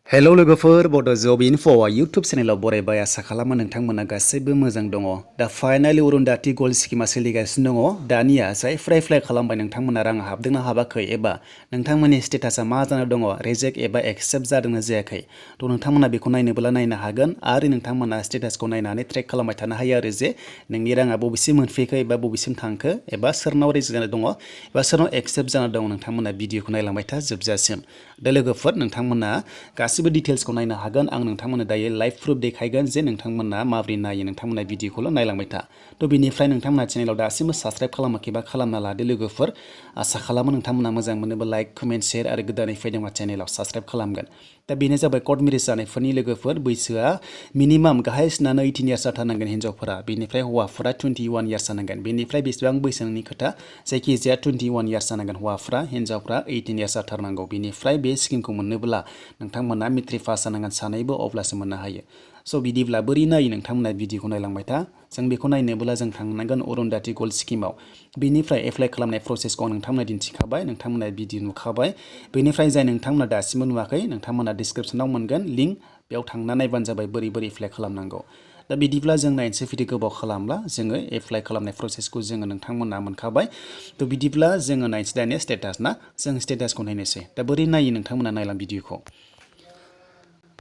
Hello लोगोफोर बड' जब info YouTube चेनेलाव बरायबाय आसा खालामो नोंथांमोना गासैबो मोजां दङ। दा फाइनालि अरुंधति गोल्ड स्किमा सोलिगासिनो दङ। दानिया जायफ्रा एप्लाइ खालामबाय नोंथांमोना रां हाबदोंना हाबाखै एबा नोंथांमोननि स्टेटासा मा जाना दङ, रिजेक्ट एबा एक्सेप्ट जादोंना जायाखै, थ' नोंथांमोना बेखौ नायनोब्ला नायनो हागोन आरो नोंथांमोना स्टेटासखौ नायनानै ट्रेक खालामबाय थानो हायो आरो जे नोंनि राङा बबेसिम मोनफैखो एबा बबेसिम थांखो एबा सोरनाव रिजेक्ट जाना दङ एबा सोरनाव एक्सेप्ट जाना दङ। नोंथांमोना भिडिअखौ नायलांबाय था जोबजासिम। दा लोगोफोर नोंथांमोना गासिबो डिटेल्सखौ नायनो हागोन। आं नोंथांमोननो दायो लाइभ प्रुफ देखायगोन जे नोंथांमोना माबोरै नायो, नोंथांमोना भिडिअखौल' नायलांबाय था। थ' बेनिफ्राय नोंथांमोना चेनेलाव दासिमबो साबस्क्राइब खालामाखैबा खालामना लादो लोगोफोर। आसा खालामो नोंथांमोना मोजां मोनोबा लाइक, कमेन्ट, शेयार आरो गोदानै फैदोंबा चेनेलाव साबस्क्राइब खालामगोन। दा बेनो जाबाय कर्ट मेरिज जानायफोरनि लोगोफोर बैसोआ मिनिमाम गाहायसिनानो 18 इयार्स जाथारनांगोन हिन्जावफोरा, बेनिफ्राय हौवाफोरा 21 इयार्स जानांगोन। बेनिफ्राय बेसेबां बैसोनि खोथा, जायखिजाया 21 इयार्स जानांगोन हौवाफ्रा, हिन्जावफ्रा 18 इयार्स जाथारनांगौ। बेनिफ्राय बे स्किमखौ मोननोब्ला नोंथांमोना मेट्रिक पास जानांगोन सानैबो, अब्लासो मोननो हायो। स' बिदिब्ला बोरै नायो नोंथांमोना भिडिअखौ नायलांबाय था। जों बेखौ नायनोब्ला जों थांनांगोन अरुंधति गोल्ड स्किमाव। बेनिफ्राय एप्लाइ खालामनाय प्रसेसखौ आं नोंथांमोना दिन्थिखाबाय, नोंथांमोना भिडिअ नुखाबाय। बेनिफ्राय जाय नोंथांमोना दासिमबो नुवाखै नोंथांमोना डिसक्रिपसनाव मोनगोन लिंक, बेयाव थांना नायबानो जाबाय बोरै बोरै एप्लाइ खालामनांगौ। दा बिदिब्ला जों नायनोसै, भिडिअ गोबाव खालामला जोङो एप्लाइ खालामनाय प्रसेसखौ जोङो नोंथांमोना मोनखाबाय। थ' बिदिब्ला जोङो नायनोसै दानिया स्टेटास ना, जों स्टेटासखौ नायनोसै। दा बोरै नायो नोंथांमोना नायलां भिडिअखौ।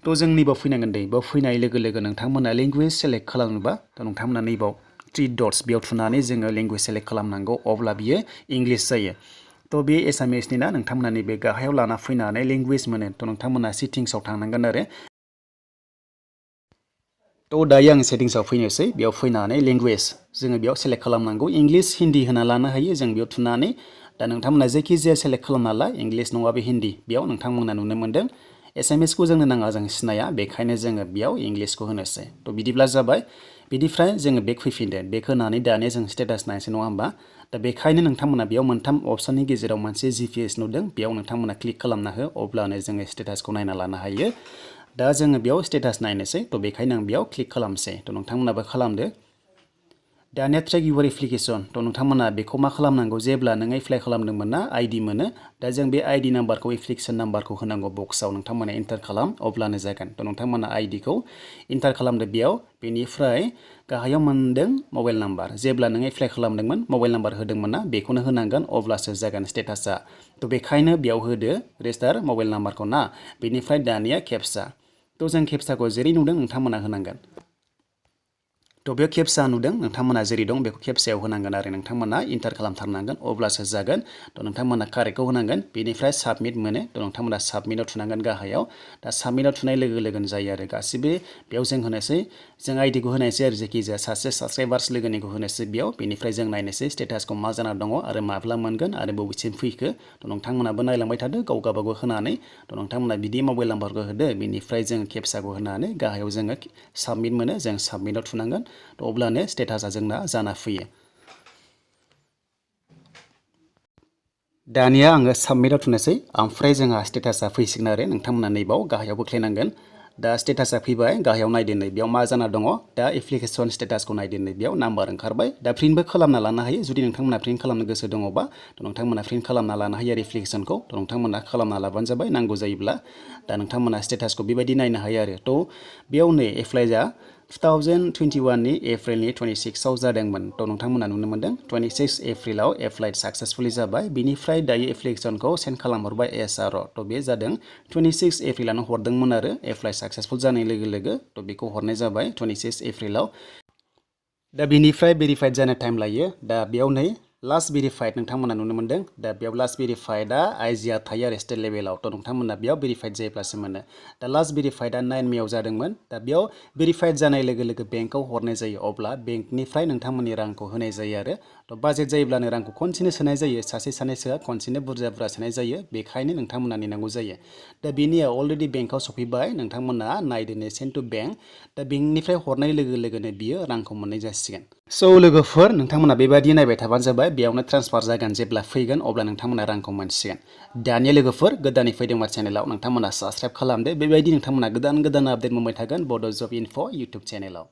थ' जों नैबाव फैनांगोन दै, बेयाव फैनाय लोगो लोगो नोंथांमोना लेंगुवेज सेलेक्ट खालामनोबा थ' नोंथांमोना नैबाव 3 डट्स बेयाव थुनानै जोङो लेंगुवेज सेलेक्ट खालामनांगौ, अब्ला बियो इंलिश जायो। थ' बे एसामिसनि ना, नोंथांमोना नैबे गाहायाव लाना फैनानै लेंगुवेज मोनो। थ' नोंथांमोना सेटिंसआव थांनांगोन आरो। थ' दायो आं सेटिंसआव फैनोसै, बेयाव फैनानै लेंगुवेज जोङो बेयाव सेलेक्ट खालामनांगौ। इंलिश, हिन्दी होना लानो हायो जों बेयाव थुनानै। दा नोंथांमोना जायखिजाया सेलेक्ट खालामना ला, इंलिश नङाबा हिन्दी। बेयाव नोंथांमोना नुनो मोन्दों एसामिसखौ जोंनो नाङा, जों सिनाया, बेखायनो जोङो बेयाव इंलिशखौ होनोसै। थ' बिदिब्ला जाबाय। बिनिफ्राय जोङो बेक फैफिनदो, बेक होनानै दानिया जों स्टेटास नायनोसै नङा होमबा। दा बेखायनो नोंथांमोना बेयाव मोनथाम अपसननि गेजेराव मोनसे GPS नुदों, बेयाव नोंथांमोना क्लिक खालामना हो, अब्लानो जोङो स्टेटासखौ नायना लानो हायो। दा जोङो बेयाव स्टेटास नायनोसै, थ' बेखायनो आं बेयाव क्लिक खालामसै। थ' नोंथांमोनाबो खालामदो। दानिया ट्रेक इउर एप्लिकेसन, थ' नोंथांमोना बेखौ मा खालामनांगौ, जेब्ला नोङो एप्लाइ खालामदोंमोन ना आइडि मोनो, दा जों बे आइडि नाम्बारखौ, एप्लिकेसन नाम्बारखौ होनांगौ बक्सआव। नोंथांमोना एन्टार खालाम, अब्लानो जागोन। थ' नोंथांमोना आइडिखौ एन्टार खालामदो बेयाव। बेनिफ्राय गाहायाव मोनदों मबाइल नाम्बार, जेब्ला नोङो एप्लाइ खालामदोंमोन मबाइल नाम्बार होदोंमोन ना, बेखौनो होनांगोन, अब्लासो जागोन स्टेटासा। थ' बेखायनो बेयाव होदो रेजिस्टार मबाइल नाम्बारखौ ना। बेनिफ्राय दानिया केपसा, थ' जों केपसाखौ जेरै नुदों नोंथांमोना होनांगोन। थ' बेयाव केपसा नुदों, नोंथांमोना जेरै दं बेखौ केपसायाव होनांगोन आरो नोंथांमोना एन्टार खालामथारनांगोन, अब्लासो जागोन। थ' नोंथांमोना कारेक्टखौ होनांगोन। बेनिफ्राय साबमिट मोनो, थ' नोंथांमोना साबमिटआव थुनांगोन गाहायाव। दा साबमिटआव थुनाय लोगो लोगोनो जायो आरो गासिबो। बेयाव जों होनोसै, जों आइडिखौ होनायसै आरो जायखिजाया सासे साबस्क्राइबार्स लोगोनिखौ होनोसै बेयाव। बेनिफ्राय जों नायनोसै स्टेटासखौ मा जाना दङ आरो माब्ला मोनगोन आरो बबेसिम फैखो। थ' नोंथांमोनाबो नायलांबाय थादो गाव गावबागाव होनानै। थ' नोंथांमोना बिदि मबाइल नाम्बारखौ होदो, बेनिफ्राय जों केपसाखौ होनानै गाहायाव जोङो साबमिट मोनो, जों साबमिटआव थुनांगोन। थ' अब्लानो स्टेटासा जोंना जाना फैयो। दानिया आङो साबमिटआव थुनोसै, ओमफ्राय जोंहा स्टेटासा फैसिगोन आरो नोंथांमोना नैबाव गाहायाव बोख्लायनांगोन। दा स्टेटासा फैबाय, गाहायाव नायदो नै बेयाव मा जाना दङ। दा एप्लिकेसन स्टेटासखौ नायदो नै बेयाव नाम्बार ओंखारबाय। दा प्रिन्टबो खालामना लानो हायो, जुदि नोंथांमोना प्रिन्ट खालामनो गोसो दङबा। थ' नोंथांमोना प्रिन्ट खालामना लानो हायो आरो एप्लिकेसनखौ। थ' नोंथांमोना खालामना लाबानो जाबाय नांगौ जायोब्ला। दा नोंथांमोना स्टेटासखौ बेबायदि नायनो हायो आरो। थ' बेयाव नै एप्लाइआ 2021 नि एप्रिलनि 26आव जादोंमोन। थ' नोंथांमोना नुनो मोन्दों 26 एप्रिलाव एप्लाइड साक्सेसफुलि जाबाय। बेनिफ्राय दायो एप्लिकेसनखौ सेन्ड खालामहरबाय SRO। थ' बे जादों 26 एप्रिलानो हरदोंमोन आरो एप्लाइ साक्सेसफुल जानाय लोगो लोगो। थ' बेखौ हरनाय जाबाय 26 एप्रिलाव। दा बेनिफ्राय भेरिफाइड जानो टाइम लायो। दा बेयाव नै लास्ट भेरिफाइड नोंथांमोना नुनो मोन्दों। दा बेयाव लास्ट भेरिफाइडआ आइजिआर थायो आरो स्टेट लेभेलाव। थ' नोंथांमोना बेयाव भेरिफाइड जायोब्लासो मोनो। दा लास्ट भेरिफाइडआ 9 मेआव जादोंमोन। दा बेयाव भेरिफाइड जानाय लोगो लोगो बेंकआव हरनाय जायो, अब्ला बेंकनिफ्राय नोंथांमोननि रांखौ होनाय जायो आरो। थ' बाजेट जायोब्लानो रांखौ खनसेनो सोनाय जायो, सासे सानै सोआ खनसेनो बुरजा बुरजा सोनाय जायो, बेखायनो नोंथांमोना नेनांगौ जायो। दा बेनिया अलरेडि बेंकआव सफैबाय, नोंथांमोना नायदो सेन्ड टु बेंक। दा बेंकनिफ्राय हरनाय लोगो लोगोनो बियो रांखौ मोननाय जासिगोन। स' लोगोफोर नोंथांमोना बेबायदि नायबाय थाबानो जाबाय, बेयावनो ट्रान्सफार जागोन, जेब्ला फैगोन अब्ला नोंथांमोना रांखौ मोनसिगोन। दानिया लोगोफोर गोदानै फैदोंबा चेनेलाव नोंथांमोना साबस्क्राइब खालामदो, बेबायदि नोंथांमोना गोदान गोदान आपडेट मोनबाय थागोन बड' जब इनफो इउटुब चेनेलाव।